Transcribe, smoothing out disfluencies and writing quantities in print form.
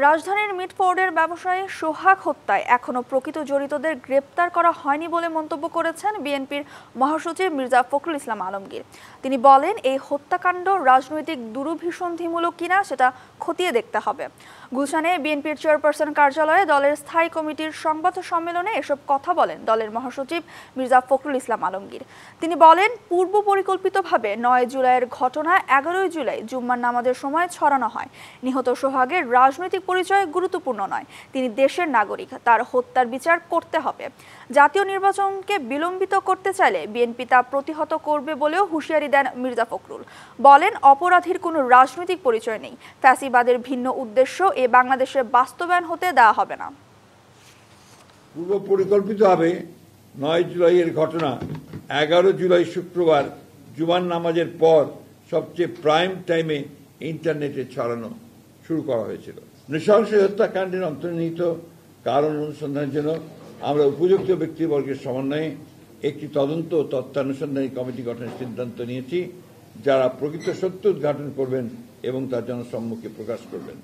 রাজধানীর মিটফোর্ডের ব্যবসায়ী সোহাগ হত্যায় এখনো প্রকৃত জড়িতদের গ্রেপ্তার করা হয়নি বলে মন্তব্য করেছেন বিএনপির মহাসচিব মির্জা ফখরুল ইসলাম আলমগীর। তিনি বলেন, এই হত্যাকাণ্ড রাজনৈতিক দুরভিসন্ধিমূলক কিনা সেটা খতিয়ে দেখতে হবে। গুলশানে বিএনপির চেয়ারপারসন কার্যালয়ে দলের স্থায়ী কমিটির সংবাদ সম্মেলনে এসব কথা বলেন দলের মহাসচিব মির্জা ফখরুল ইসলাম আলমগীর। তিনি বলেন, পূর্ব পরিকল্পিতভাবে ৯ জুলাইয়ের ঘটনা ১১ জুলাই জুম্মার নামাজের সময় ছড়ানো হয়। নিহত সোহাগের রাজনৈতিক পরিচয় গুরুত্বপূর্ণ নয়, তিনি দেশের নাগরিক, তার হত্যার বিচার করতে হবে। জাতীয় নির্বাচনকে বিলম্বিত করতে চাইলে বিএনপি তা প্রতিহত করবে বলেও হুঁশিয়ারি দেন মির্জা ফখরুল। বলেন, অপরাধীর কোনো রাজনৈতিক পরিচয় নেই, ফ্যাসিবাদের ভিন্ন উদ্দেশ্য এ বাংলাদেশে বাস্তবায়ন হতে দেওয়া হবে না। পূর্ব পরিকল্পিতভাবে ৯ জুলাইয়ের ঘটনা ১১ জুলাই শুক্রবার জুমার নামাজের পর সবচেয়ে প্রাইম টাইমে ইন্টারনেটে ছড়ানো শুরু করা হয়েছিল। নৃশংস হত্যাকাণ্ডের অন্তর্নিহিত কারণ অনুসন্ধানের জন্য আমরা উপযুক্ত ব্যক্তিবর্গের সমন্বয়ে একটি তদন্ত ও তথ্যানুসন্ধানী কমিটি গঠনের সিদ্ধান্ত নিয়েছি, যারা প্রকৃত সত্য উদ্ঘাটন করবেন এবং তার জনসম্মুখে প্রকাশ করবেন।